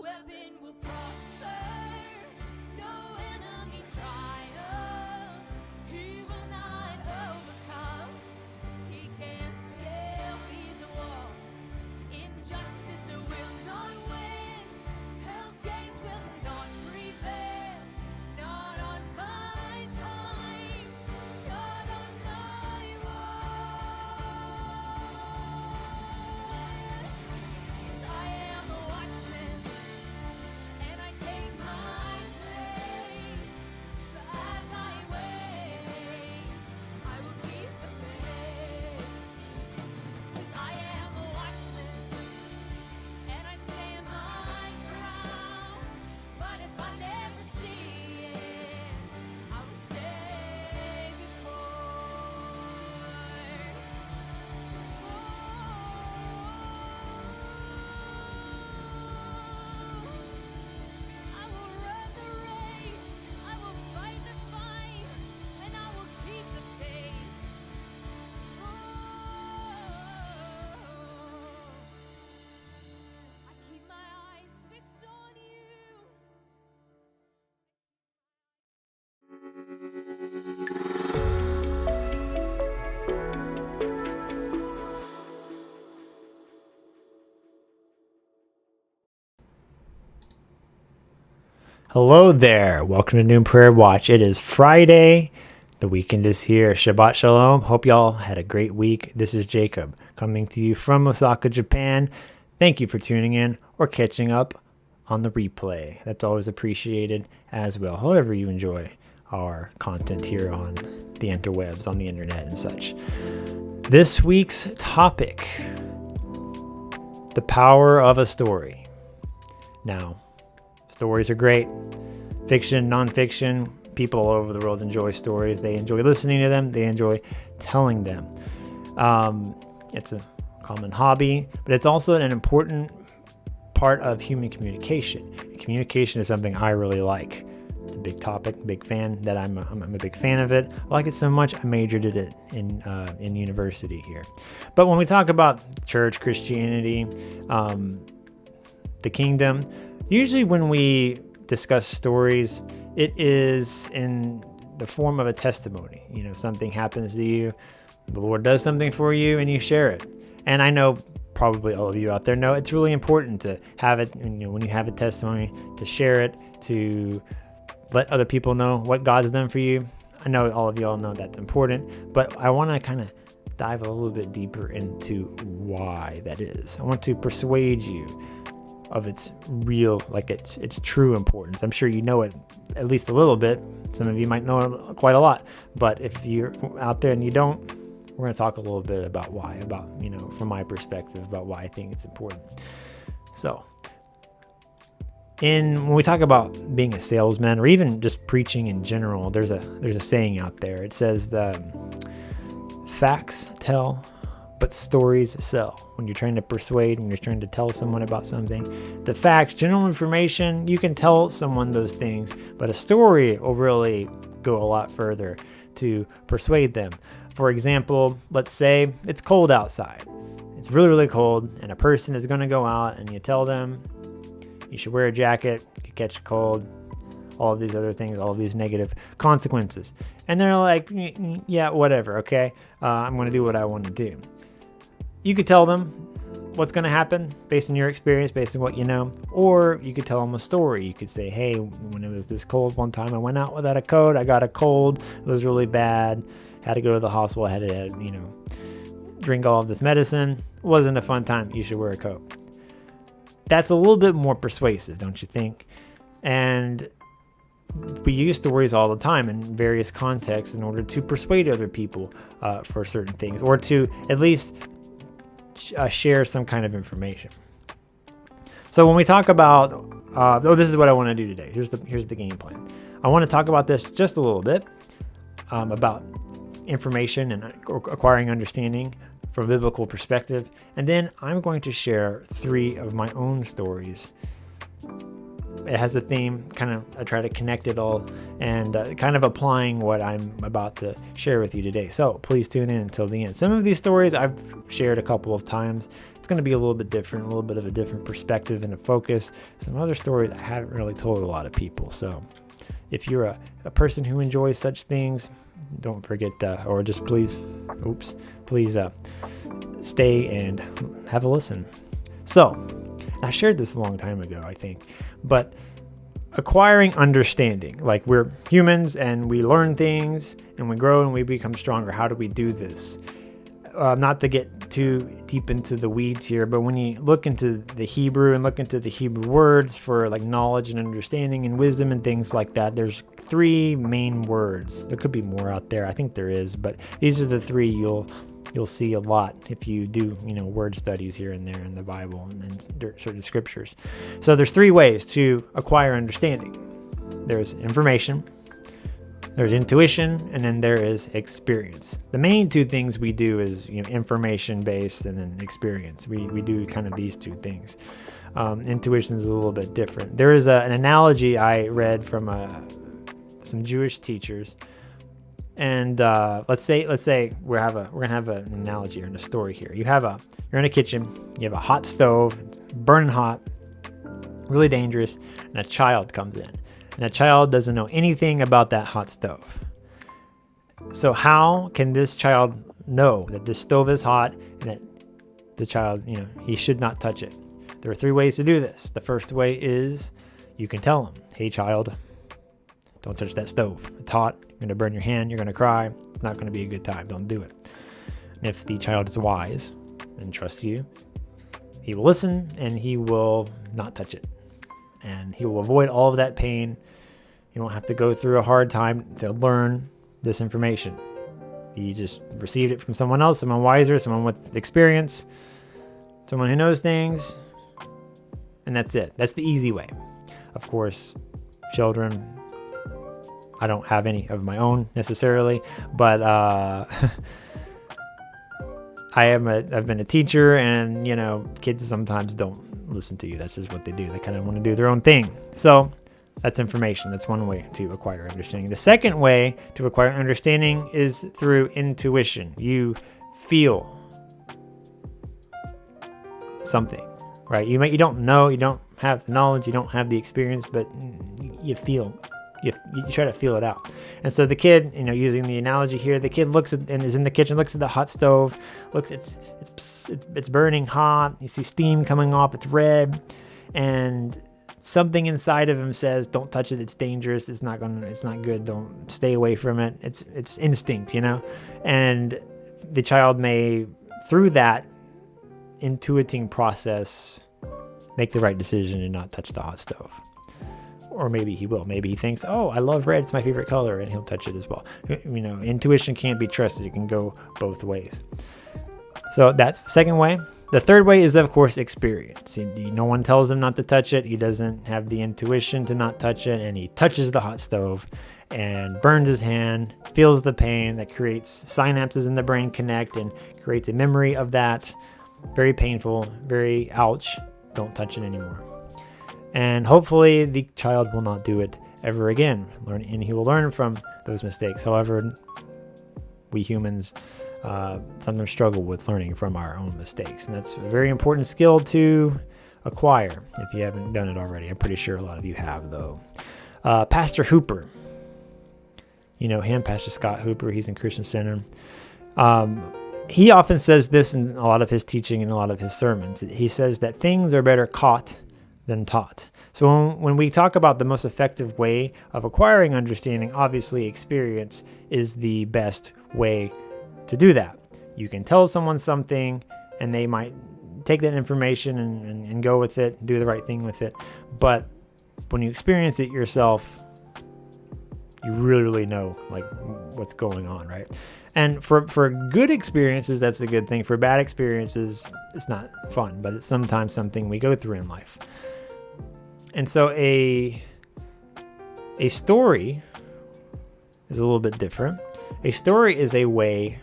weapon will prosper. No enemy triumph. He will not overcome. He can't scale these walls. Injustice will not win. Hell's gates will not prevail. Not on my time. Not on my watch. I am a watchman, and I take my place. As I wait, I will keep the faith. 'Cause I am a watchman, and I stand my ground. But if I never see it, I will stay the course. I will run the race, I will fight the fight, and I will keep the faith. I keep my eyes fixed on you. Hello there. Welcome to Noon Prayer Watch. It is Friday. The weekend is here. Shabbat Shalom. Hope y'all had a great week. This is Jacob coming to you from Osaka, Japan. Thank you for tuning in or catching up on the replay. That's always appreciated as well. However you enjoy our content here on the interwebs, on the internet and such. This week's topic, the power of a story. Now, stories are great. Fiction, nonfiction, people all over the world enjoy stories. They enjoy listening to them. They enjoy telling them. It's a common hobby, but it's also an important part of human communication. Communication is something I really like. It's a big topic, big fan. That I'm a big fan of it. I like it so much, I majored in it in university here. But when we talk about church, Christianity, the kingdom, usually when we discuss stories, it is in the form of a testimony. You know, something happens to you, the Lord does something for you, and you share it. And I know probably all of you out there know it's really important to have it, you know, when you have a testimony, to share it, to let other people know what God's done for you. I know all of y'all know that's important, but I want to kind of dive a little bit deeper into why that is. I want to persuade you of its real, like its true importance. I'm sure you know it at least a little bit. Some of you might know it quite a lot, but if you're out there and you don't, we're going to talk a little bit about why, about, you know, from my perspective, about why I think it's important. So, when we talk about being a salesman or even just preaching in general, there's a saying out there. It says the facts tell, but stories sell. When you're trying to persuade, when you're trying to tell someone about something, the facts, general information, you can tell someone those things, but a story will really go a lot further to persuade them. For example, let's say it's cold outside. It's really, really cold, and a person is going to go out, and you tell them you should wear a jacket, you could catch a cold, all of these other things, all of these negative consequences. And they're like, yeah, whatever, okay? I'm going to do what I want to do. You could tell them what's going to happen based on your experience, based on what you know, or you could tell them a story. You could say, hey, when it was this cold one time, I went out without a coat, I got a cold, it was really bad, had to go to the hospital, I had to, you know, drink all of this medicine. It wasn't a fun time, you should wear a coat. That's a little bit more persuasive, don't you think? And we use stories all the time in various contexts in order to persuade other people for certain things, or to at least share some kind of information. So when we talk about, this is what I want to do today. Here's the game plan. I want to talk about this just a little bit, about information and acquiring understanding from a biblical perspective. And then I'm going to share 3 of my own stories. It has a theme, I try to connect it all and kind of applying what I'm about to share with you today. So please tune in until the end. Some of these stories I've shared a couple of times. it's going to be a little bit different, a little bit of a different perspective and a focus. Some other stories I haven't really told a lot of people. So if you're a person who enjoys such things, don't forget, or just please stay and have a listen. So I shared this a long time ago, I think, but acquiring understanding, like we're humans and we learn things and we grow and we become stronger. How do we do this? Not to get too deep into the weeds here, but when you look into the Hebrew and look into the Hebrew words for like knowledge and understanding and wisdom and things like that, there's 3 main words. There could be more out there. I think there is, but these are the 3 you'll see a lot if you do, word studies here and there in the Bible and certain scriptures. So there's 3 ways to acquire understanding. There's information, there's intuition, and then there is experience. The main 2 things we do is, information based and then experience. We do kind of these 2 things. Intuition is a little bit different. There is an analogy I read from some Jewish teachers. And let's say we're gonna have an analogy or a story here. You're in a kitchen, you have a hot stove, it's burning hot, really dangerous, and a child comes in. And that child doesn't know anything about that hot stove. So how can this child know that this stove is hot and that the child, he should not touch it? There are 3 ways to do this. The first way is you can tell him, hey child, don't touch that stove. It's hot. You're going to burn your hand. You're going to cry. It's not going to be a good time. Don't do it. And if the child is wise and trusts you, he will listen and he will not touch it. And he will avoid all of that pain. You won't have to go through a hard time to learn this information. You just received it from someone else, someone wiser, someone with experience, someone who knows things. And that's it. That's the easy way. Of course, children, I don't have any of my own necessarily, but I've been a teacher, and kids sometimes don't listen to you. That's just what they do. They kind of want to do their own thing. So that's information. That's one way to acquire understanding. The second way to acquire understanding is through intuition. You feel something, right? You don't know, you don't have the knowledge, you don't have the experience, but you feel. You try to feel it out. And so the kid, using the analogy here, the kid looks at and is in the kitchen, looks at the hot stove, it's burning hot. You see steam coming off. It's red, and something inside of him says, "Don't touch it. It's dangerous. It's not good. Don't stay away from it." It's instinct, And the child may, through that intuiting process, make the right decision and not touch the hot stove. Or maybe he will. Maybe he thinks, oh, I love red. It's my favorite color. And he'll touch it as well. Intuition can't be trusted. It can go both ways. So that's the second way. The third way is, of course, experience. No one tells him not to touch it. He doesn't have the intuition to not touch it. And he touches the hot stove and burns his hand, feels the pain. That creates synapses in the brain connect and creates a memory of that. Very painful, very ouch. Don't touch it anymore. And hopefully the child will not do it ever again. And he will learn from those mistakes. However, we humans sometimes struggle with learning from our own mistakes. And that's a very important skill to acquire if you haven't done it already. I'm pretty sure a lot of you have, though. Pastor Hooper. You know him, Pastor Scott Hooper. He's in Christian Center. He often says this in a lot of his teaching and a lot of his sermons. He says that things are better caught than taught. So when we talk about the most effective way of acquiring understanding, obviously experience is the best way to do that. You can tell someone something and they might take that information and go with it, do the right thing with it. But when you experience it yourself, you really know like what's going on, right? And for good experiences, that's a good thing. For bad experiences, it's not fun, but it's sometimes something we go through in life. And so a story is a little bit different. A story is a way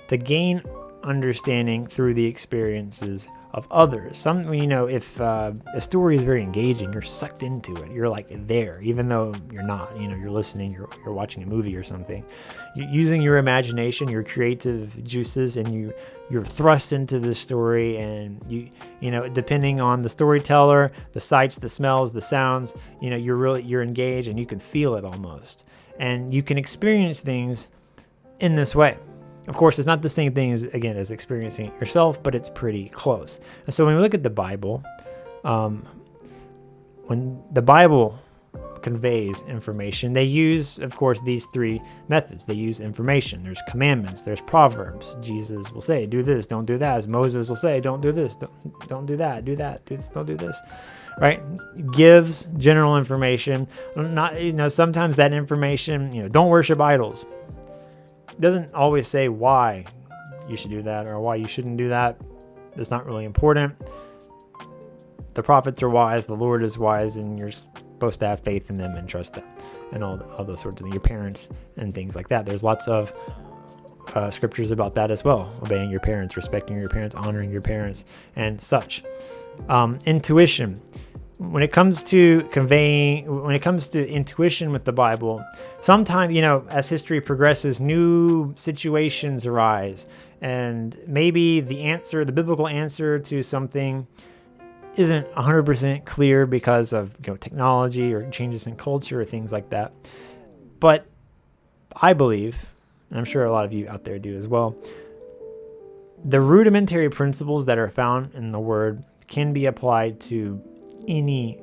to gain understanding through the experiences of others. Some, if a story is very engaging, you're sucked into it. You're like there, even though you're not. You're listening. You're watching a movie or something. Using your imagination, your creative juices, and you're thrust into this story. And depending on the storyteller, the sights, the smells, the sounds, you're engaged, and you can feel it almost, and you can experience things in this way. Of course, it's not the same thing as experiencing it yourself, but it's pretty close. And so when we look at the Bible, when the Bible conveys information, they use, of course, these three methods. They use information. There's commandments. There's proverbs. Jesus will say, do this, don't do that. As Moses will say, don't do this, don't do that, do that, do this, don't do this. Right? Gives general information. Not, sometimes that information, don't worship idols. Doesn't always say why you should do that or why you shouldn't do that. That's not really important. The prophets are wise, the Lord is wise, and you're supposed to have faith in them and trust them, and all those sorts of things. Your parents and things like that. There's lots of scriptures about that as well. Obeying your parents, respecting your parents, honoring your parents, and such. Intuition. When it comes to intuition with the Bible, sometimes, as history progresses, new situations arise, and maybe the biblical answer to something isn't 100% clear because of technology or changes in culture or things like that. But I believe, and I'm sure a lot of you out there do as well, the rudimentary principles that are found in the Word can be applied to any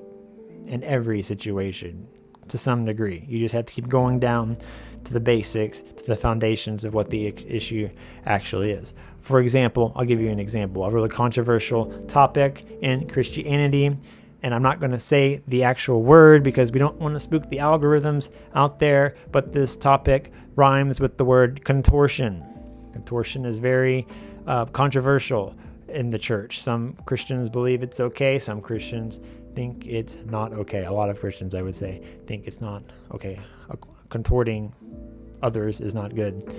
and every situation to some degree. You just have to keep going down to the basics, to the foundations of what the issue actually is. For example, I'll give you an example, a really controversial topic in Christianity, and I'm not going to say the actual word because we don't want to spook the algorithms out there, but this topic rhymes with the word contortion. Contortion is very controversial in the church. Some Christians believe it's okay. Some Christians think it's not okay. A lot of Christians, I would say, think it's not okay. Contorting others is not good.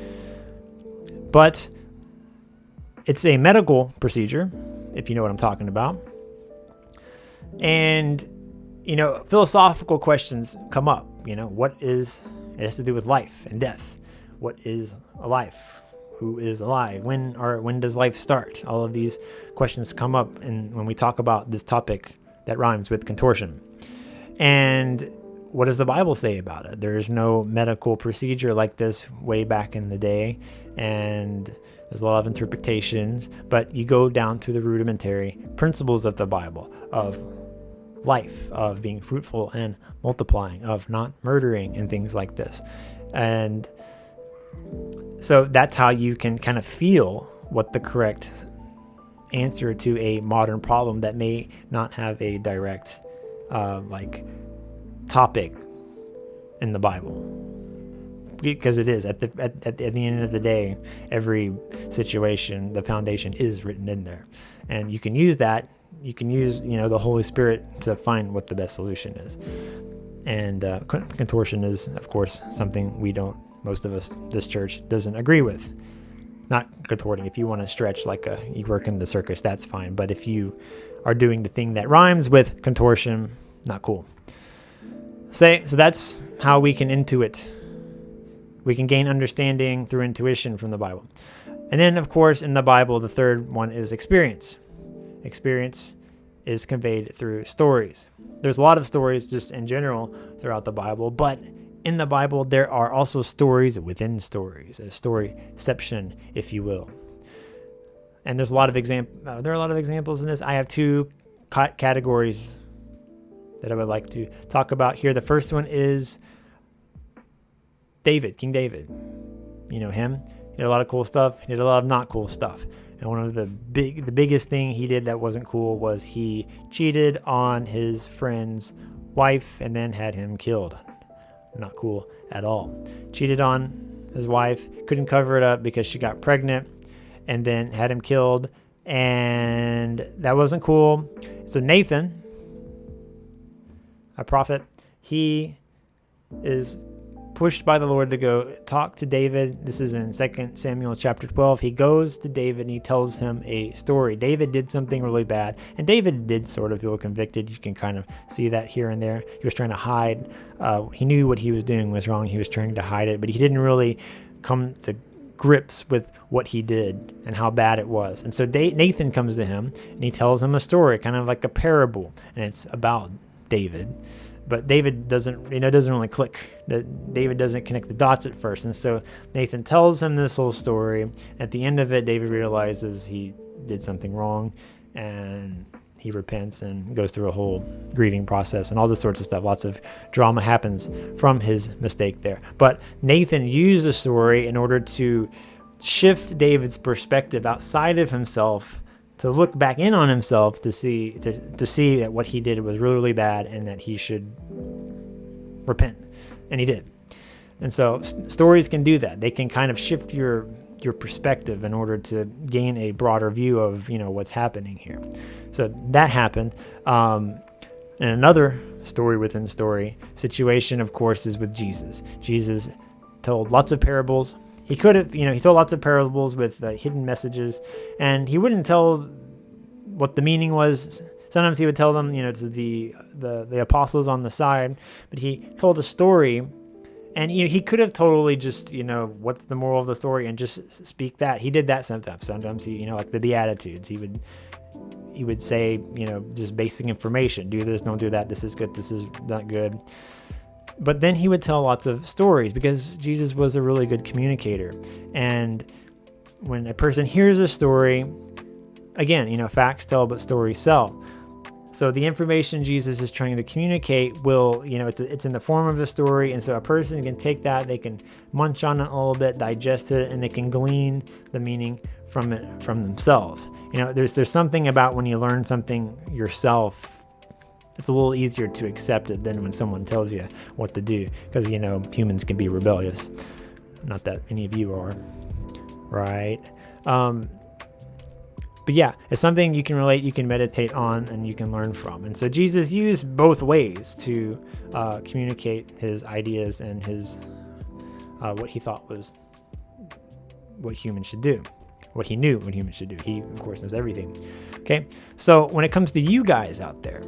But it's a medical procedure, if you know what I'm talking about. And, philosophical questions come up. It has to do with life and death. What is a life? Who is alive? When does life start? All of these questions come up when we talk about this topic that rhymes with contortion. And what does the Bible say about it? There is no medical procedure like this way back in the day, and there's a lot of interpretations, but you go down to the rudimentary principles of the Bible, of life, of being fruitful and multiplying, of not murdering and things like this. And so that's how you can kind of feel what the correct answer to a modern problem that may not have a direct topic in the Bible, because it is at the end of the day, every situation, the foundation is written in there, and you can use that. You can use the Holy Spirit to find what the best solution is. And contortion is, of course, something most of us, this church doesn't agree with. Not contorting. If you want to stretch like you work in the circus, that's fine. But if you are doing the thing that rhymes with contortion, not cool. So that's how we can intuit. We can gain understanding through intuition from the Bible. And then, of course, in the Bible, the third one is experience. Experience is conveyed through stories. There's a lot of stories just in general throughout the Bible, but in the Bible, there are also stories within stories, a storyception, if you will. And there are a lot of examples in this. I have two categories that I would like to talk about here. The first one is King David. You know him. He did a lot of cool stuff. He did a lot of not cool stuff. And one of the biggest thing he did that wasn't cool was he cheated on his friend's wife and then had him killed. Not cool at all. Cheated on his wife, couldn't cover it up because she got pregnant, and then had him killed, and that wasn't cool. So Nathan, a prophet, he is pushed by the Lord to go talk to David. This is in 2 Samuel chapter 12. He goes to David and he tells him a story. David did something really bad, and David did sort of feel convicted. You can kind of see that here and there. He was trying to hide. He knew what he was doing was wrong. He was trying to hide it, but he didn't really come to grips with what he did and how bad it was. And so Nathan comes to him and he tells him a story, kind of like a parable, and it's about David. But David doesn't really click. David doesn't connect the dots at first. And so Nathan tells him this whole story. At the end of it, David realizes he did something wrong, and he repents and goes through a whole grieving process and all this sorts of stuff. Lots of drama happens from his mistake there. But Nathan used the story in order to shift David's perspective outside of himself, to look back in on himself, to see that what he did was really, really bad and that he should repent. And he did. And so stories can do that. They can kind of shift your perspective in order to gain a broader view of, what's happening here. So that happened. And another story within story situation, of course, is with Jesus. Jesus told lots of parables. He could have, he told lots of parables with hidden messages, and he wouldn't tell what the meaning was. Sometimes he would tell them, to the apostles on the side, but he told a story, and he could have totally just, what's the moral of the story, and just speak that. He did that sometimes. Sometimes he, like the Beatitudes, he would say, just basic information: do this, don't do that. This is good. This is not good. But then he would tell lots of stories because Jesus was a really good communicator. And when a person hears a story, again, facts tell, but stories sell. So the information Jesus is trying to communicate will, it's in the form of a story. And so a person can take that, they can munch on it a little bit, digest it, and they can glean the meaning from it from themselves. There's something about when you learn something yourself, it's a little easier to accept it than when someone tells you what to do, because humans can be rebellious. Not that any of you are, right? But yeah, it's something you can relate, you can meditate on, and you can learn from. And so Jesus used both ways to communicate his ideas and his what he thought was what humans should do, what he knew what humans should do. He, of course, knows everything. Okay, so when it comes to you guys out there,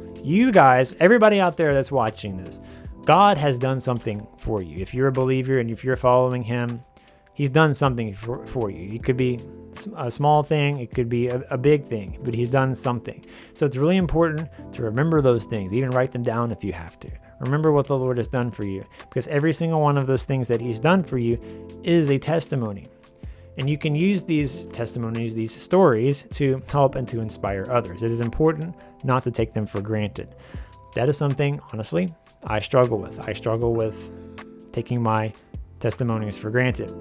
everybody out there that's watching this, God has done something for you. If you're a believer and if you're following him, he's done something for you. It could be a small thing, it could be a big thing, but he's done something. So it's really important to remember those things, even write them down if you have to. Remember what the Lord has done for you, because every single one of those things that he's done for you is a testimony. And you can use these testimonies, these stories, to help and to inspire others. It is important not to take them for granted. That is something, honestly, I struggle with. I struggle with taking my testimonies for granted.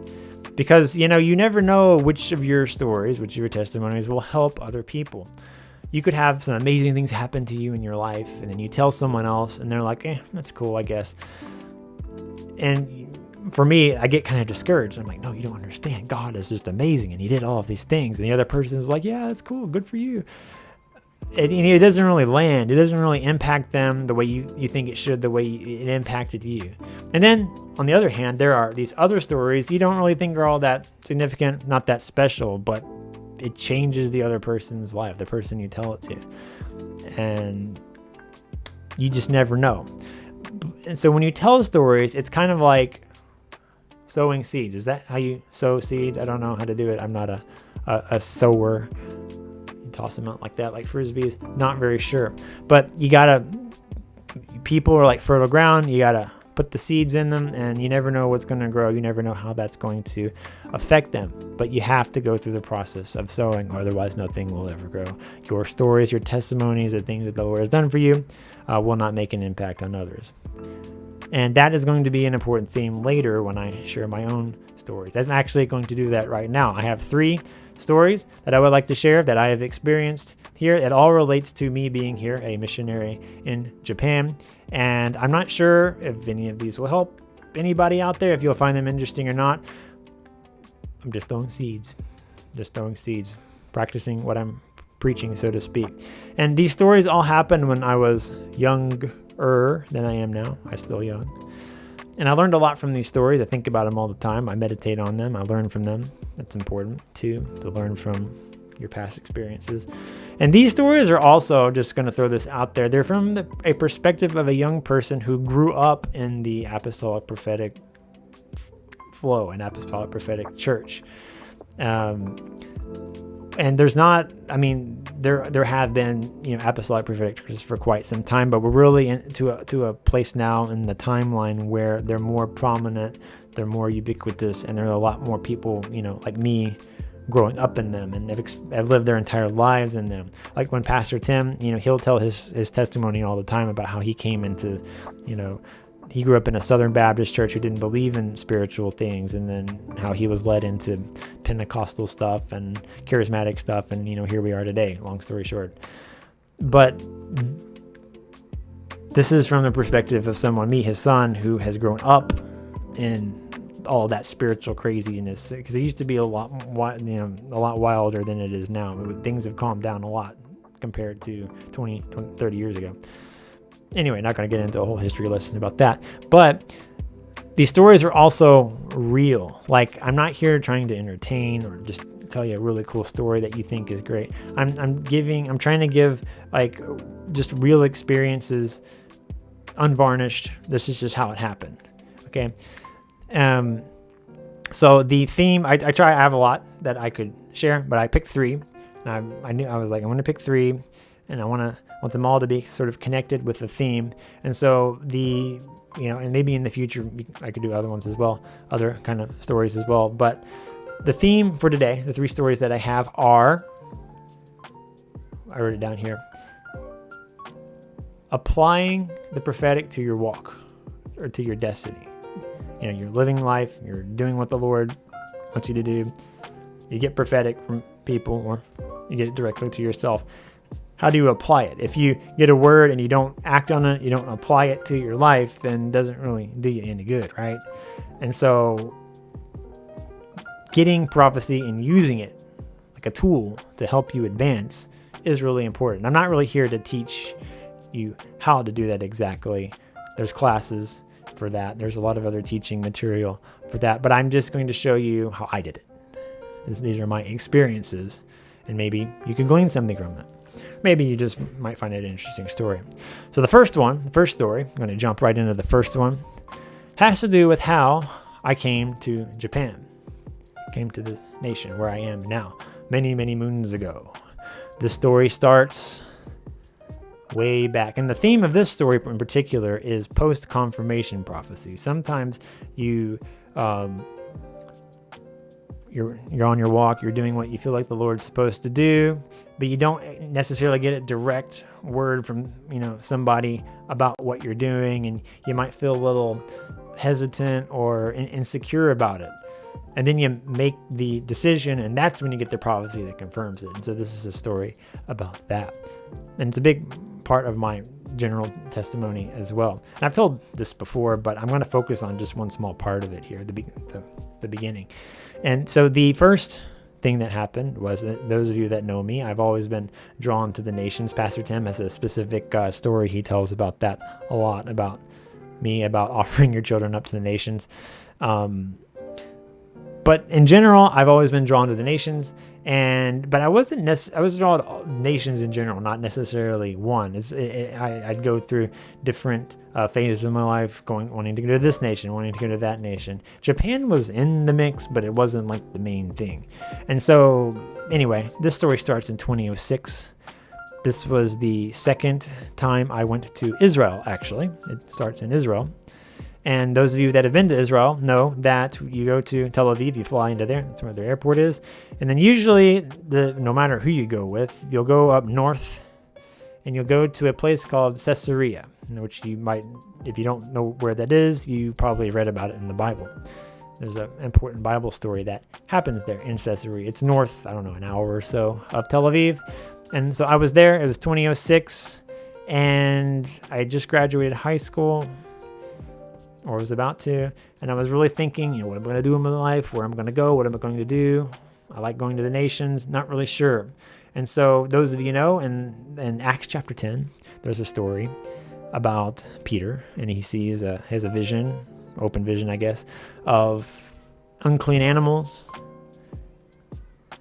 Because, you never know which of your stories, which of your testimonies will help other people. You could have some amazing things happen to you in your life, and then you tell someone else, and they're like, that's cool, I guess. And for me, I get kind of discouraged. I'm like, no, you don't understand. God is just amazing, and he did all of these things. And the other person's like, yeah, that's cool. Good for you. It doesn't really land. It doesn't really impact them the way you think it should, the way it impacted you. And then, on the other hand, there are these other stories you don't really think are all that significant, not that special, but it changes the other person's life, the person you tell it to. And you just never know. And so when you tell stories, it's kind of like sowing seeds. Is that how you sow seeds? I don't know how to do it. I'm not a sower. You toss them out like that, like frisbees. Not very sure. But people are like fertile ground. You gotta put the seeds in them, and you never know what's going to grow. You never know how that's going to affect them. But you have to go through the process of sowing, or otherwise nothing will ever grow. Your stories, your testimonies, the things that the Lord has done for you will not make an impact on others. And that is going to be an important theme later when I share my own stories. I'm actually going to do that right now. I have 3 stories that I would like to share that I have experienced here. It all relates to me being here, a missionary in Japan. And I'm not sure if any of these will help anybody out there, if you'll find them interesting or not. I'm just throwing seeds. Practicing what I'm preaching, so to speak. And these stories all happened when I was younger than I am now. I'm still young. And I learned a lot from these stories. I think about them all the time. I meditate on them. I learn from them. That's important too, to learn from your past experiences. And these stories are also, just going to throw this out there, they're from a perspective of a young person who grew up in the apostolic prophetic flow and apostolic prophetic church. And there's not, I mean, there have been, apostolic prophetic churches for quite some time, but we're really to a place now in the timeline where they're more prominent, they're more ubiquitous, and there are a lot more people, like me, growing up in them, and have lived their entire lives in them. Like when Pastor Tim, he'll tell his testimony all the time about how he came into, he grew up in a Southern Baptist church who didn't believe in spiritual things, and then how he was led into Pentecostal stuff and charismatic stuff, and here we are today, long story short. But this is from the perspective of someone, me, his son, who has grown up in all that spiritual craziness, because it used to be a lot wilder than it is now. Things have calmed down a lot compared to 30 years ago. Anyway, not going to get into a whole history lesson about that, but these stories are also real. Like, I'm not here trying to entertain or just tell you a really cool story that you think is great. I'm trying to give like just real experiences, unvarnished. This is just how it happened. Okay. So the theme, I have a lot that I could share, but I picked 3, and I was like, I'm going to pick 3, and I want them all to be sort of connected with the theme. And so and maybe in the future I could do other ones as well, other kind of stories as well. But the theme for today, the 3 stories that I have are, I wrote it down here, applying the prophetic to your walk or to your destiny. You're living life, you're doing what the Lord wants you to do. You get prophetic from people, or you get it directly to yourself. How do you apply it? If you get a word and you don't act on it, you don't apply it to your life, then it doesn't really do you any good, right? And so getting prophecy and using it like a tool to help you advance is really important. I'm not really here to teach you how to do that exactly. There's classes for that. There's a lot of other teaching material for that, but I'm just going to show you how I did it. These are my experiences, and maybe you can glean something from it. Maybe you just might find it an interesting story. So the first story, I'm going to jump right into the first one, has to do with how I came to Japan, came to this nation where I am now, many, many moons ago. This story starts way back. And the theme of this story in particular is post-confirmation prophecy. Sometimes you're on your walk, you're doing what you feel like the Lord's supposed to do, but you don't necessarily get a direct word from, somebody about what you're doing, and you might feel a little hesitant or insecure about it. And then you make the decision, and that's when you get the prophecy that confirms it. And so this is a story about that. And it's a big part of my general testimony as well. And I've told this before, but I'm going to focus on just one small part of it here, the beginning. And so the first thing that happened was that those of you that know me, I've always been drawn to the nations. Pastor Tim has a specific story he tells about that a lot, about me, about offering your children up to the nations. But in general, I've always been drawn to the nations, but I was drawn to nations in general, not necessarily one. I'd go through different phases of my life, wanting to go to this nation, wanting to go to that nation. Japan was in the mix, but it wasn't like the main thing. And so, anyway, this story starts in 2006. This was the second time I went to Israel, actually. It starts in Israel. And those of you that have been to Israel know that you go to Tel Aviv, you fly into there, that's where their airport is. And then usually, no matter who you go with, you'll go up north and you'll go to a place called Caesarea, which you might, if you don't know where that is, you probably read about it in the Bible. There's an important Bible story that happens there in Caesarea. It's north, an hour or so of Tel Aviv. And so I was there, it was 2006, and I just graduated high school, or was about to, and I was really thinking, what am I going to do in my life, where I'm going to go, what am I going to do? I like going to the nations, not really sure. And so those of you know, in Acts chapter 10, there's a story about Peter, and he has a vision, open vision, I guess, of unclean animals.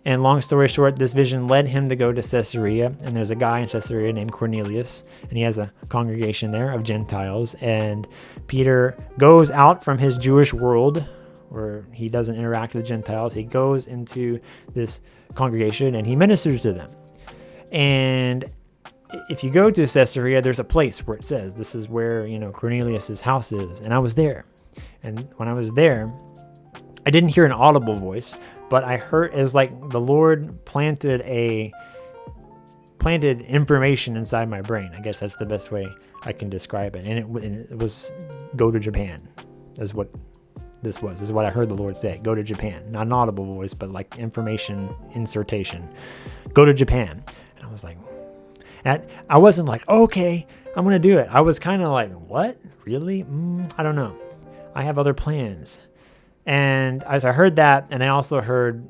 And long story short, this vision led him to go to Caesarea. And there's a guy in Caesarea named Cornelius, and he has a congregation there of Gentiles. And Peter goes out from his Jewish world, where he doesn't interact with Gentiles. He goes into this congregation and he ministers to them. And if you go to Caesarea, there's a place where it says, this is where, Cornelius's house is. And I was there. And when I was there, I didn't hear an audible voice, but I heard, it was like the Lord planted information inside my brain. I guess that's the best way I can describe it. And it was, go to Japan, is what this was. This is what I heard the Lord say. Go to Japan. Not an audible voice, but like information insertion. Go to Japan. And I was like, I wasn't like, okay, I'm going to do it. I was kind of like, what? Really? I don't know. I have other plans. And as I heard that, and I also heard,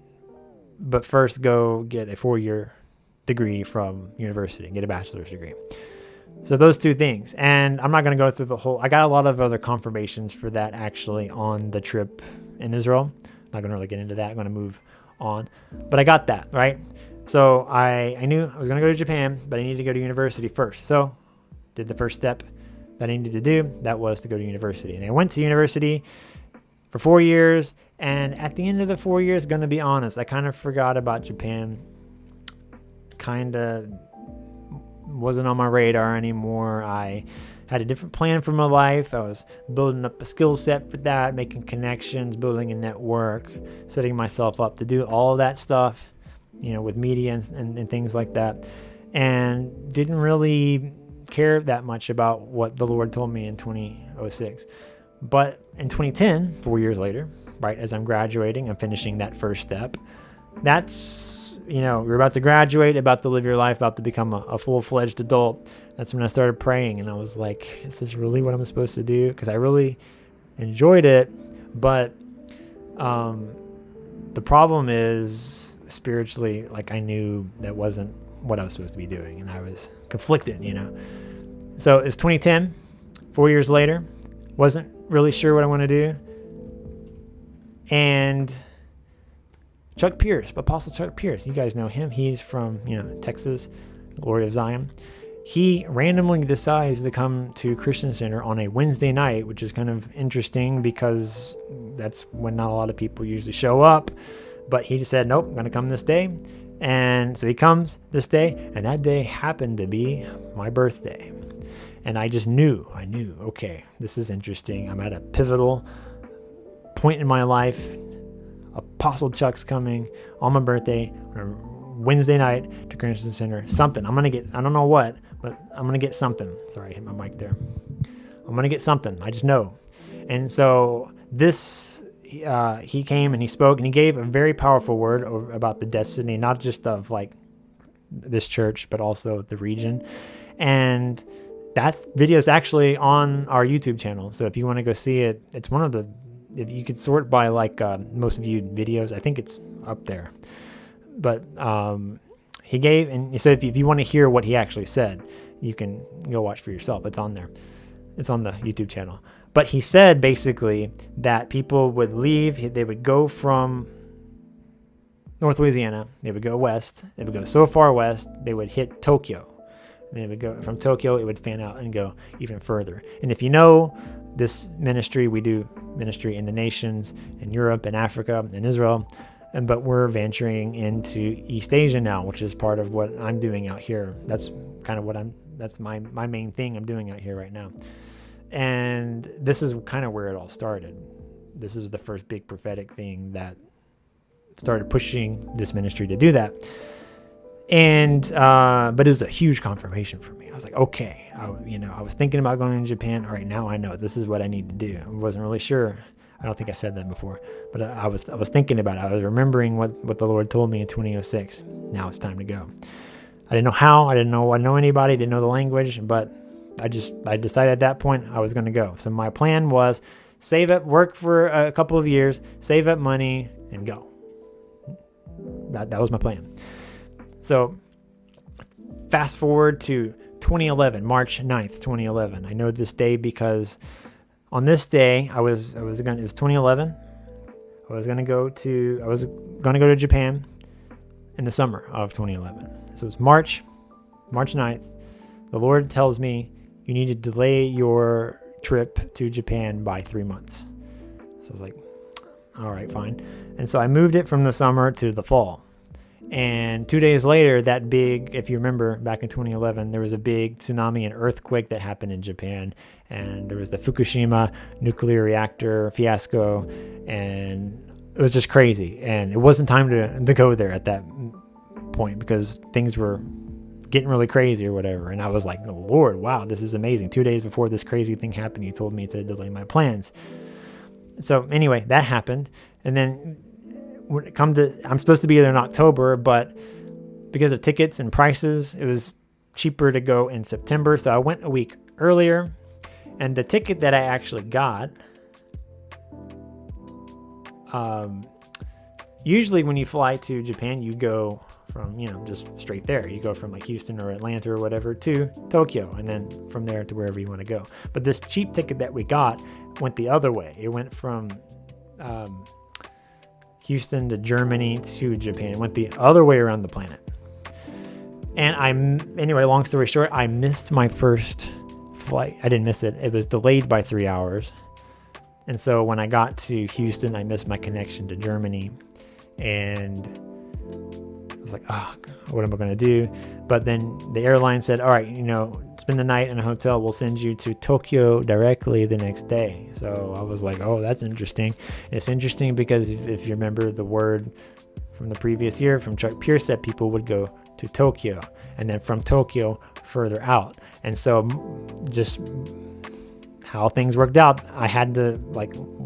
but first go get a 4-year degree from university, get a bachelor's degree. So those two things. And I'm not going to go through the whole, I got a lot of other confirmations for that actually on the trip in Israel. I'm not going to really get into that. I'm going to move on. But I got that, right? So I knew I was going to go to Japan, but I needed to go to university first. So did the first step that I needed to do. That was to go to university. And I went to university for 4 years. And at the end of the 4 years, going to be honest, I kind of forgot about Japan. Kind of wasn't on my radar anymore. I had a different plan for my life. I was building up a skill set for that, making connections, building a network, setting myself up to do all of that stuff, with media and things like that. And didn't really care that much about what the Lord told me in 2006. But in 2010, 4 years later, right as I'm graduating, I'm finishing that first step. That's, you're about to graduate, about to live your life, about to become a full-fledged adult. That's when I started praying, and I was like, is this really what I'm supposed to do? Because I really enjoyed it, but the problem is spiritually, like I knew that wasn't what I was supposed to be doing, and I was conflicted, So it's 2010, 4 years later, wasn't really sure what I want to do. And Chuck Pierce, Apostle Chuck Pierce, you guys know him. He's from, Texas, Glory of Zion. He randomly decides to come to Christian Center on a Wednesday night, which is kind of interesting because that's when not a lot of people usually show up. But he just said, nope, I'm going to come this day. And so he comes this day, and that day happened to be my birthday. And I just knew, okay, this is interesting. I'm at a pivotal point in my life. Apostle Chuck's coming on my birthday, Wednesday night to Christian Center. Something. I'm going to get, I don't know what, but I'm going to get something. Sorry, I hit my mic there. I'm going to get something. I just know. And so this, he came and he spoke and he gave a very powerful word about the destiny, not just of like this church, but also the region. And that video is actually on our YouTube channel. So if you want to go see it, it's one of the, if you could sort by like most viewed videos, I think it's up there. But he gave, and so if you want to hear what he actually said, you can go watch for yourself. It's on there. It's on the YouTube channel. But he said basically that people would leave, they would go from North Louisiana, they would go west, they would go so far west, they would hit Tokyo. And they would go from Tokyo, it would fan out and go even further. And if you know this ministry, we do ministry in the nations, in Europe and Africa and Israel, but we're venturing into East Asia now, which is part of what I'm doing out here. That's kind of that's my main thing I'm doing out here right now. And this is kind of where it all started. This is the first big prophetic thing that started pushing this ministry to do that. And, but it was a huge confirmation for me. I was like, okay, I was thinking about going to Japan. All right, now I know this is what I need to do. I wasn't really sure. I don't think I said that before, but I was thinking about it. I was remembering what the Lord told me in 2006. Now it's time to go. I didn't know how, I didn't know anybody, didn't know the language, but I decided at that point I was going to go. So my plan was save up, work for a couple of years, save up money and go. That was my plan. So fast forward to 2011, March 9th, 2011. I know this day because on this day, it was 2011. I was gonna go to Japan in the summer of 2011. So it was March 9th. The Lord tells me you need to delay your trip to Japan by 3 months. So I was like, all right, fine. And so I moved it from the summer to the fall. And 2 days later, if you remember back in 2011, there was a big tsunami and earthquake that happened in Japan. And there was the Fukushima nuclear reactor fiasco. And it was just crazy. And it wasn't time to go there at that point because things were getting really crazy or whatever. And I was like, oh, Lord, wow, this is amazing. 2 days before this crazy thing happened, you told me to delay my plans. So anyway, that happened. And then when it comes to, I'm supposed to be there in October, but because of tickets and prices, it was cheaper to go in September. So I went a week earlier, and the ticket that I actually got, usually when you fly to Japan, you go from, just straight there. You go from like Houston or Atlanta or whatever to Tokyo, and then from there to wherever you want to go. But this cheap ticket that we got went the other way. It went from Houston to Germany to Japan. It went the other way around the planet. And anyway, long story short, I missed my first flight. I didn't miss it. It was delayed by 3 hours. And so when I got to Houston, I missed my connection to Germany. And I was like, oh, what am I going to do? But then the airline said, all right, spend the night in a hotel. We'll send you to Tokyo directly the next day. So I was like, oh, that's interesting. It's interesting because if you remember the word from the previous year from Chuck Pierce said people would go to Tokyo and then from Tokyo further out. And so just how things worked out, I had to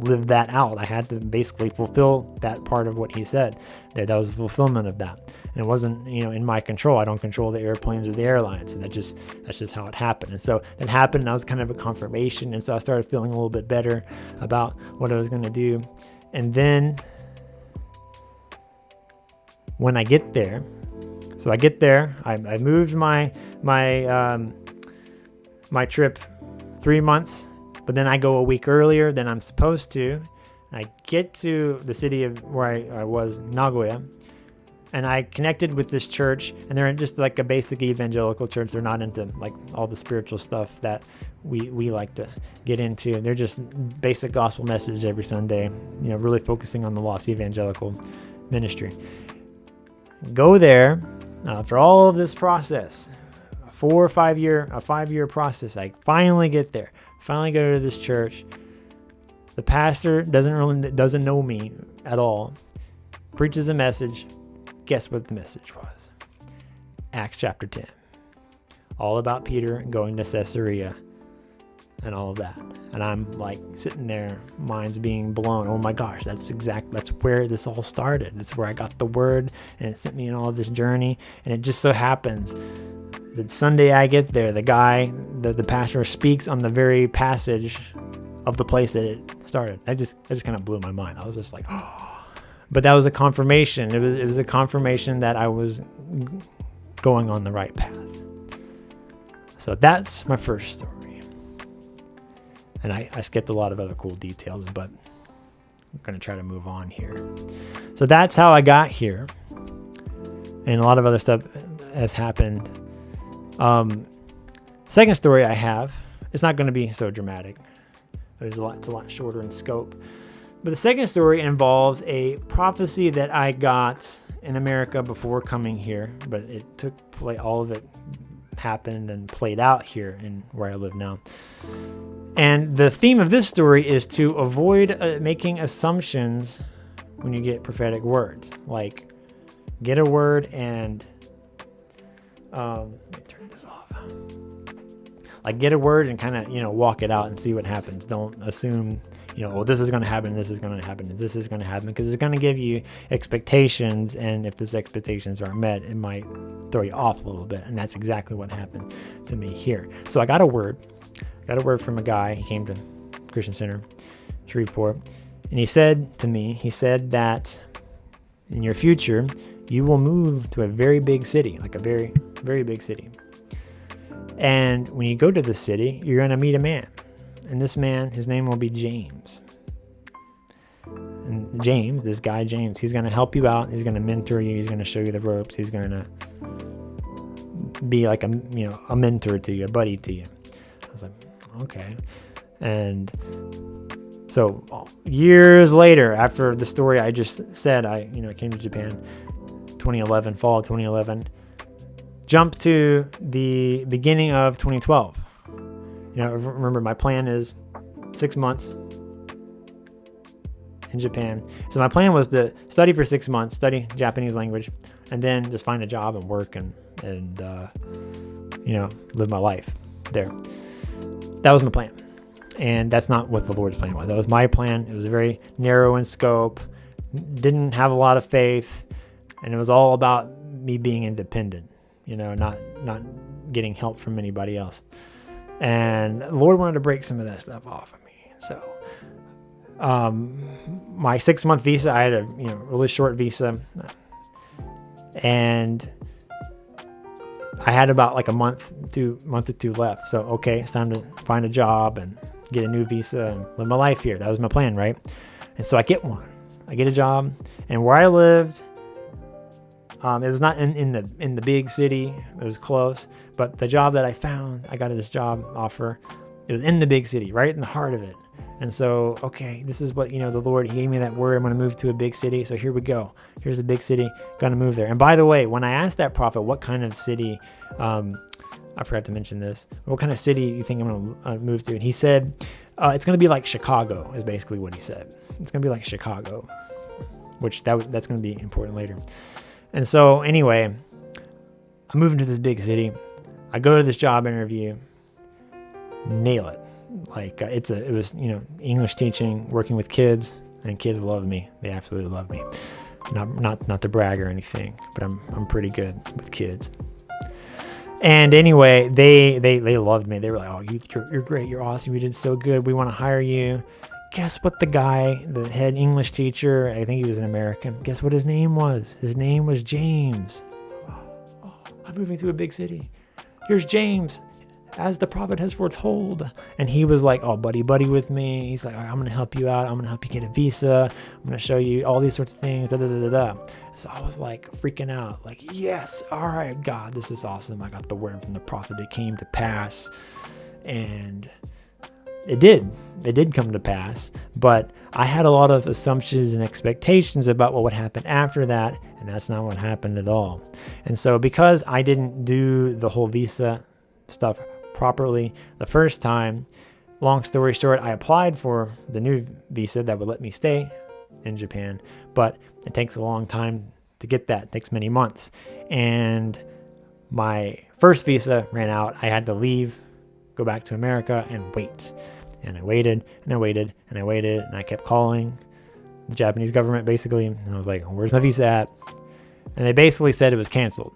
live that out. I had to basically fulfill that part of what he said. That was a fulfillment of that. And it wasn't, in my control. I don't control the airplanes or the airlines. And that's just how it happened. And so that happened, and that was kind of a confirmation. And so I started feeling a little bit better about what I was going to do. And then when I get there, I moved my trip 3 months, but then I go a week earlier than I'm supposed to. I get to the city of where I was, Nagoya, and I connected with this church, and they're just like a basic evangelical church. They're not into all the spiritual stuff that we like to get into. They're just basic gospel message every Sunday, really focusing on the lost evangelical ministry. Go there after all of this process, a 4 or 5 year process. I finally get there. Finally go to this church. The pastor doesn't know me at all. Preaches a message. Guess what the message was? Acts chapter 10. All about Peter going to Caesarea and all of that. And I'm sitting there, mind's being blown. Oh my gosh, that's where this all started. That's where I got the word, and it sent me on all this journey. And it just so happens that Sunday I get there, the pastor speaks on the very passage of the place that it started. It just kind of blew my mind. I was just like, oh. But that was a confirmation. It was a confirmation that I was going on the right path. So that's my first story. And I skipped a lot of other cool details, but I'm going to try to move on here. So that's how I got here. And a lot of other stuff has happened. Second story I have, it's not going to be so dramatic. It's a lot shorter in scope. But the second story involves a prophecy that I got in America before coming here, but it took place, all of it happened and played out here in where I live now. And the theme of this story is to avoid making assumptions when you get prophetic words. Get a word and let me turn this off. Get a word and kind of walk it out and see what happens. Don't assume this is going to happen, this is going to happen, and this is going to happen, because it's going to give you expectations, and if those expectations aren't met, it might throw you off a little bit, and that's exactly what happened to me here. So I got a word from a guy. He came to Christian Center, Shreveport, and he said to me, that in your future, you will move to a very big city, a very, very big city. And when you go to the city, you're going to meet a man. And this man, his name will be James. And James, this guy James, he's going to help you out. He's going to mentor you. He's going to show you the ropes. He's going to be like a mentor to you, a buddy to you. I was like, okay. And so years later, after the story I just said, I came to Japan 2011, fall of 2011, jump to the beginning of 2012. Remember, my plan is 6 months in Japan. So my plan was to study for 6 months, study Japanese language, and then just find a job and work and live my life there. That was my plan. And that's not what the Lord's plan was. That was my plan. It was very narrow in scope, didn't have a lot of faith, and it was all about me being independent, not getting help from anybody else. And the Lord wanted to break some of that stuff off of me. So my 6-month visa, I had a really short visa, and I had about like a month or two left. So okay, it's time to find a job and get a new visa and live my life here. That was my plan, right? And so I get one. I get a job, and where I lived, it was not in the big city. It was close, but the job that I found, I got this job offer. It was in the big city, right in the heart of it. And so, okay, this is what, the Lord, he gave me that word. I'm going to move to a big city. So here we go. Here's a big city. Going to move there. And by the way, when I asked that prophet, what kind of city, I forgot to mention this, what kind of city do you think I'm going to move to? And he said, it's going to be like Chicago, is basically what he said. It's going to be like Chicago, which that's going to be important later. And so anyway, I move into this big city. I go to this job interview, nail it. Like it was English teaching, working with kids, and kids love me. They absolutely love me. Not to brag or anything, but I'm pretty good with kids. And anyway, they loved me. They were like, "Oh, you're great. You're awesome. You did so good. We want to hire you." Guess what? The guy, the head English teacher, I think he was an American. Guess what his name was? His name was James. Oh, I'm moving to a big city. Here's James, as the prophet has foretold. And he was like, oh, buddy with me. He's like, all right, I'm going to help you out. I'm going to help you get a visa. I'm going to show you all these sorts of things. So I was like freaking out, like, yes, all right, God, this is awesome. I got the word from the prophet. It came to pass. And it did come to pass, but I had a lot of assumptions and expectations about what would happen after that, and that's not what happened at all. And so because I didn't do the whole visa stuff properly the first time, long story short, I applied for the new visa that would let me stay in Japan, but it takes a long time to get that. It takes many months. And my first visa ran out. I had to leave, go back to America, and wait. And I waited, and I waited, and I waited, and I kept calling the Japanese government, basically. And I was like, where's my visa at? And they basically said it was canceled.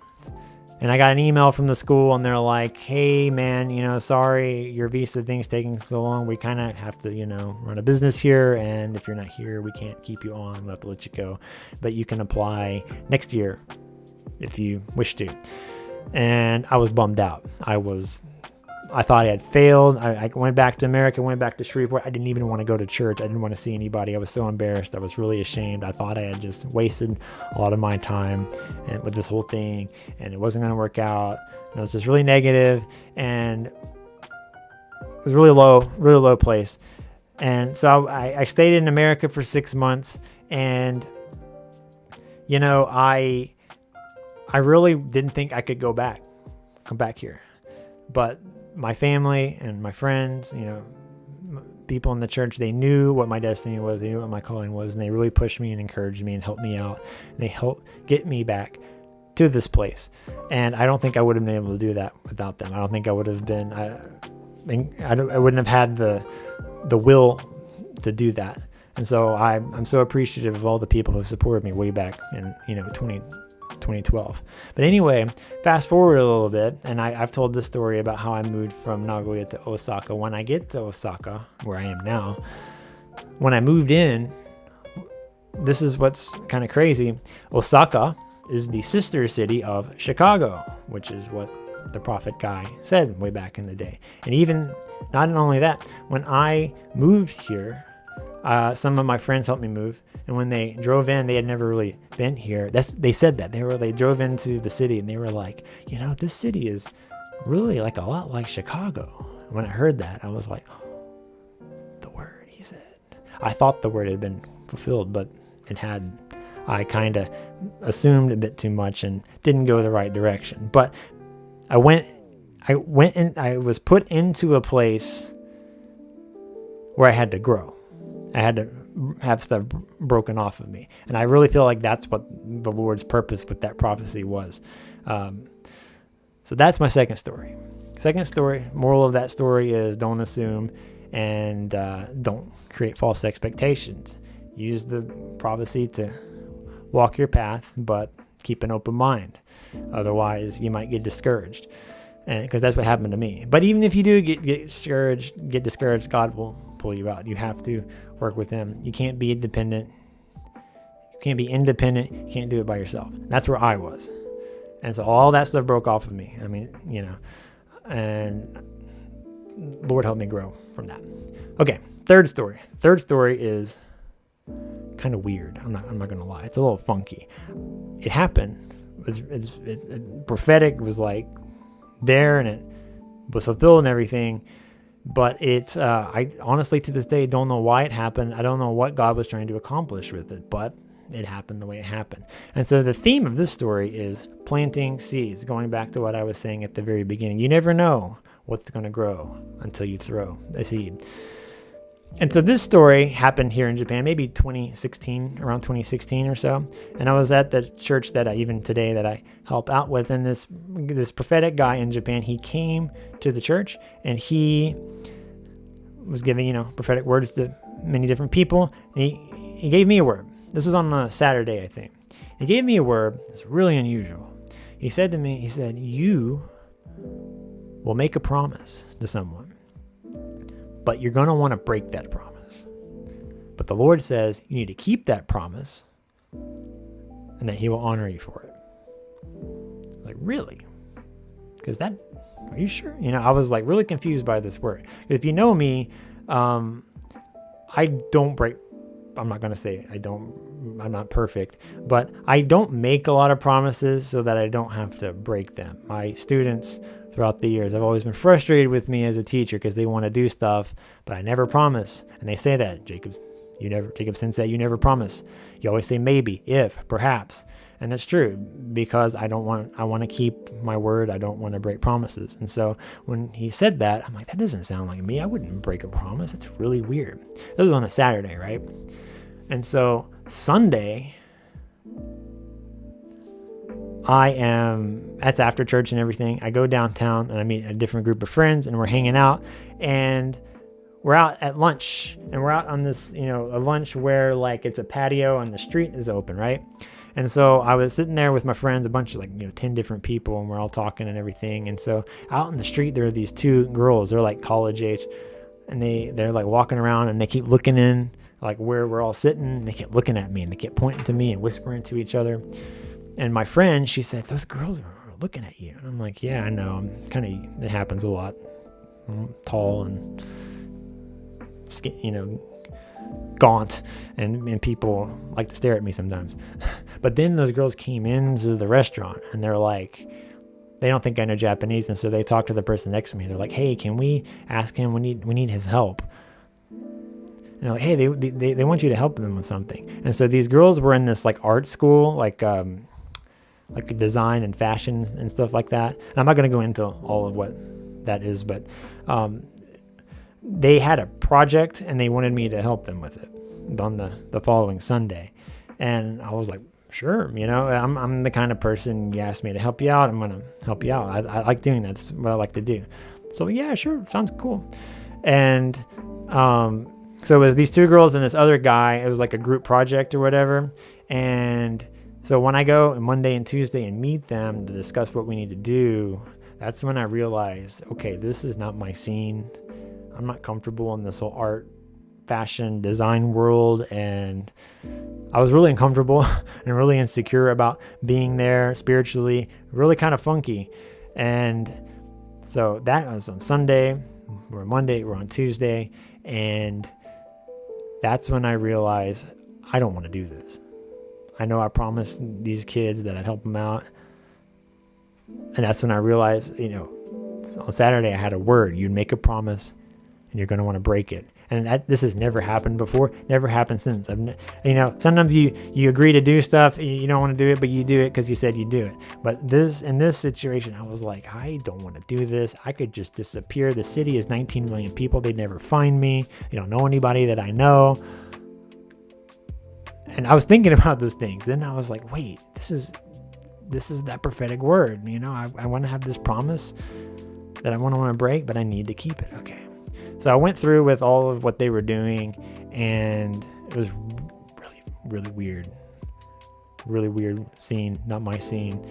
And I got an email from the school, and they're like, hey, man, sorry, your visa thing's taking so long. We kind of have to, run a business here. And if you're not here, we can't keep you on. We'll have to let you go. But you can apply next year if you wish to. And I was bummed out. I thought I had failed. I went back to America, went back to Shreveport. I didn't even want to go to church. I didn't want to see anybody. I was so embarrassed. I was really ashamed. I thought I had just wasted a lot of my time and with this whole thing, and it wasn't going to work out. And I was just really negative, and it was really low place. And so I stayed in America for 6 months, and I really didn't think I could come back here, but my family and my friends, people in the church, they knew what my destiny was. They knew what my calling was. And they really pushed me and encouraged me and helped me out. And they helped get me back to this place. And I don't think I would have been able to do that without them. I don't think I would have been, I wouldn't have had the will to do that. And so I'm so appreciative of all the people who supported me way back in, 2012. But anyway, fast forward a little bit, and I've told this story about how I moved from Nagoya to Osaka. When I get to Osaka, where I am now, when I moved in, this is what's kind of crazy. Osaka is the sister city of Chicago, which is what what the prophet guy said way back in the day. And even not only that, when I moved here, some of my friends helped me move, and when they drove in, they had never really been here. They said that they drove into the city, and they were like, this city is really like a lot like Chicago. When I heard that, I was like, the word, he said. I thought the word had been fulfilled, but it hadn't. I kind of assumed a bit too much and didn't go the right direction. But I was put into a place where I had to grow. I had to have stuff broken off of me. And I really feel like that's what the Lord's purpose with that prophecy was. So that's my second story. Second story, moral of that story is don't assume and don't create false expectations. Use the prophecy to walk your path, but keep an open mind. Otherwise, you might get discouraged. And because that's what happened to me. But even if you do get discouraged, God will pull you out. You have to work with Him. You can't be independent. You can't be independent. You can't do it by yourself. That's where I was. And so all that stuff broke off of me. I mean, and Lord helped me grow from that. Okay, third story. Third story is kind of weird. I'm not going to lie. It's a little funky. It happened. It's prophetic. Was like there, and it was fulfilled and everything. But I honestly to this day don't know why it happened. I don't know what God was trying to accomplish with it, but it happened the way it happened. And so the theme of this story is planting seeds, going back to what I was saying at the very beginning. You never know what's going to grow until you throw a seed. And so this story happened here in Japan, maybe around 2016 or so. And I was at the church that I help out with. And this prophetic guy in Japan, he came to the church and he was giving, prophetic words to many different people. And he gave me a word. This was on a Saturday, I think. He gave me a word that's really unusual. He said to me, you will make a promise to someone, but you're going to want to break that promise. But the Lord says you need to keep that promise and that He will honor you for it. I was like, really? Are you sure? I was like really confused by this word. If you know me, I don't break. I'm not going to say I'm not perfect, but I don't make a lot of promises so that I don't have to break them. My students throughout the years have always been frustrated with me as a teacher because they want to do stuff, but I never promise. And they say that, Jacob Sensei, you never promise. You always say maybe, if, perhaps. And that's true because I want to keep my word. I don't want to break promises. And so when he said that, I'm like, that doesn't sound like me. I wouldn't break a promise. That's really weird. That was on a Saturday, right? And so Sunday, that's after church and everything. I go downtown and I meet a different group of friends and we're hanging out and we're out at lunch and we're out on this, a lunch where like it's a patio and the street is open, right? And so I was sitting there with my friends, a bunch of 10 different people, and we're all talking and everything. And so out in the street, there are these two girls, they're like college age, and they're like walking around and they keep looking in like where we're all sitting. And they kept looking at me and they kept pointing to me and whispering to each other. And my friend, she said, those girls are looking at you. And I'm like, yeah, I know. It happens a lot. I'm tall and gaunt, and people like to stare at me sometimes. But then those girls came into the restaurant and they're like, they don't think I know Japanese, and so they talk to the person next to me. They're like, hey, can we ask him? We need his help. And they're like, hey, they want you to help them with something. And so these girls were in this like art school, like design and fashion and stuff like that. And I'm not going to go into all of what that is, but they had a project and they wanted me to help them with it on the following Sunday. And I was like, sure, I'm the kind of person, you ask me to help you out, I'm going to help you out. I like doing that. That's what I like to do. So yeah, sure. Sounds cool. And so it was these two girls and this other guy. It was like a group project or whatever. And so when I go Monday and Tuesday and meet them to discuss what we need to do, that's when I realized, okay, this is not my scene. I'm not comfortable in this whole art, fashion, design world. And I was really uncomfortable and really insecure about being there spiritually, really kind of funky. And so that was on Sunday. We're Monday, we're on Tuesday. And that's when I realized I don't want to do this. I know I promised these kids that I'd help them out. And that's when I realized, on Saturday I had a word. You'd make a promise and you're going to want to break it. And this has never happened before, never happened since. Sometimes you agree to do stuff, you don't want to do it, but you do it because you said you do it. But in this situation, I was like, I don't want to do this. I could just disappear. The city is 19 million people. They'd never find me. They don't know anybody that I know. And I was thinking about those things. Then I was like, wait, this is that prophetic word. I want to have this promise that I want to break, but I need to keep it. Okay. So I went through with all of what they were doing, and it was really, really weird. Really weird scene, not my scene.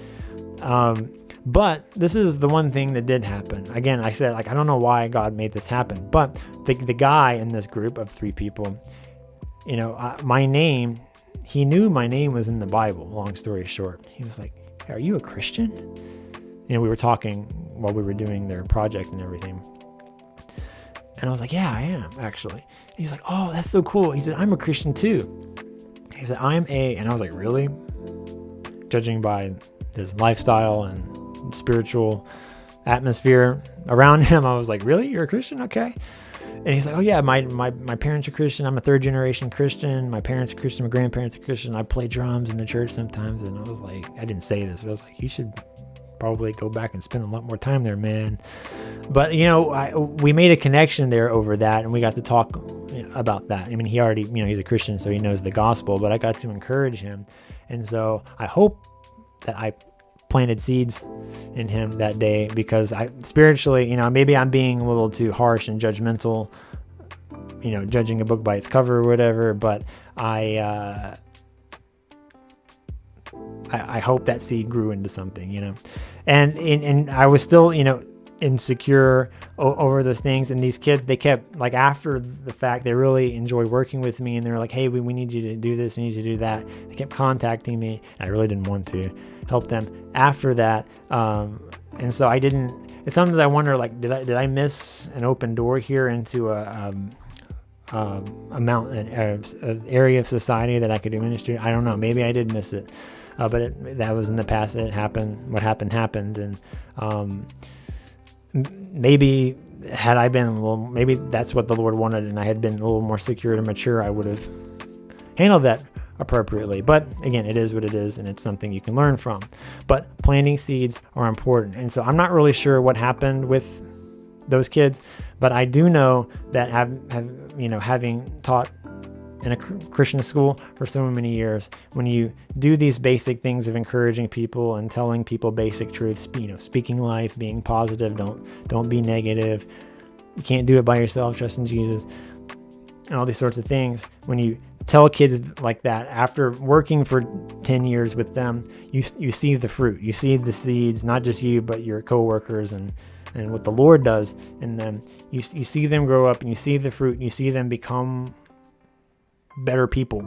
But this is the one thing that did happen. Again, I said, I don't know why God made this happen, but the guy in this group of 3 people, my name, he knew my name was in the Bible, long story short. He was like, hey, are you a Christian? We were talking while we were doing their project and everything. And I was like, yeah, I am, actually. And he's like, oh, that's so cool. He said, I'm a Christian too. He said, and I was like, really? Judging by his lifestyle and spiritual atmosphere around him, I was like, really? You're a Christian? Okay. And he's like, oh yeah, my parents are Christian. I'm a 3rd generation Christian. My parents are Christian. My grandparents are Christian. I play drums in the church sometimes. And I was like, I didn't say this, but I was like, you should probably go back and spend a lot more time there, man. But we made a connection there over that, and we got to talk about that. I mean, he already, he's a Christian, so he knows the gospel, but I got to encourage him. And so I hope that I planted seeds in him that day, because I spiritually, maybe I'm being a little too harsh and judgmental, judging a book by its cover or whatever, but I hope that seed grew into something, and I was still, insecure over those things. And these kids, they kept, after the fact, they really enjoyed working with me, and they were like, hey, we need you to do this, we need you to do that. They kept contacting me, and I really didn't want to help them after that. And so I didn't, it's sometimes I wonder, did I miss an open door here into an area of society that I could do ministry? I don't know. Maybe I did miss it. But that was in the past. It happened. What happened. And maybe had I been maybe that's what the Lord wanted, and I had been a little more secure and mature, I would have handled that appropriately. But again, it is what it is, and it's something you can learn from. But planting seeds are important. And so I'm not really sure what happened with those kids, but I do know that having taught in a Christian school for so many years, when you do these basic things of encouraging people and telling people basic truths, speaking life, being positive, don't be negative, you can't do it by yourself, trust in Jesus, and all these sorts of things. When you tell kids like that, after working for 10 years with them, you see the fruit, you see the seeds, not just you, but your coworkers and what the Lord does in them. You see them grow up, and you see the fruit, and you see them become better people.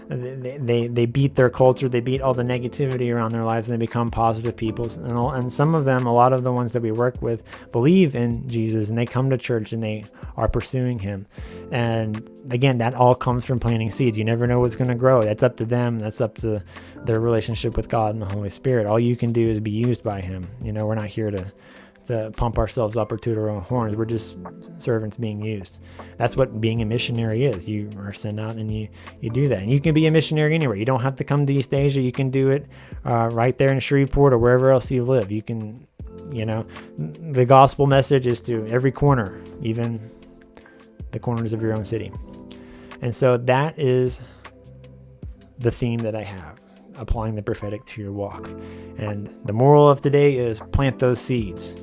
They beat their culture, they beat all the negativity around their lives, and they become positive people. And some of them, a lot of the ones that we work with, believe in Jesus, and they come to church and they are pursuing him. And again, that all comes from planting seeds. You never know what's going to grow. That's up to them. That's up to their relationship with God and the Holy Spirit. All you can do is be used by him. We're not here to pump ourselves up or toot our own horns. We're just servants being used. That's what being a missionary is. You are sent out and you do that. And you can be a missionary anywhere. You don't have to come to East Asia. You can do it right there in Shreveport or wherever else you live. You can, the gospel message is to every corner, even the corners of your own city. And so that is the theme that I have, applying the prophetic to your walk. And the moral of today is plant those seeds.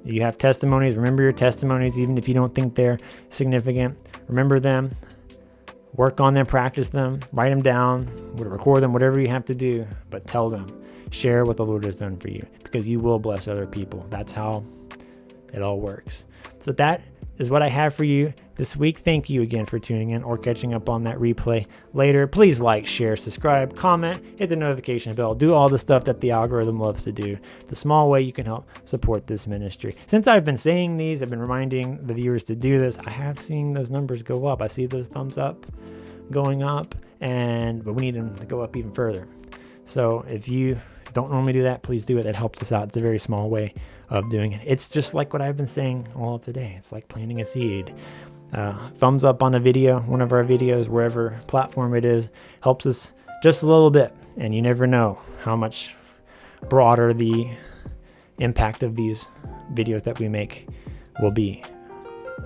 You have testimonies. Remember your testimonies, even if you don't think they're significant. Remember them. Work on them. Practice them. Write them down. Record them. Whatever you have to do. But tell them. Share what the Lord has done for you, because you will bless other people. That's how it all works. So that is what I have for you this week. Thank you again for tuning in or catching up on that replay later. Please like, share, subscribe, comment, hit the notification bell, do all the stuff that the algorithm loves to do. The small way you can help support this ministry. Since I've been saying these, I've been reminding the viewers to do this. I have seen those numbers go up. I see those thumbs up going up, but we need them to go up even further. So if you don't normally do that, please do it. It helps us out. It's a very small way of doing it. It's just like what I've been saying all of today. It's like planting a seed. Thumbs up on a video, one of our videos, wherever platform it is, helps us just a little bit. And you never know how much broader the impact of these videos that we make will be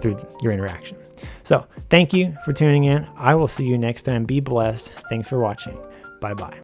through your interaction. So thank you for tuning in. I will see you next time. Be blessed. Thanks for watching. Bye-bye.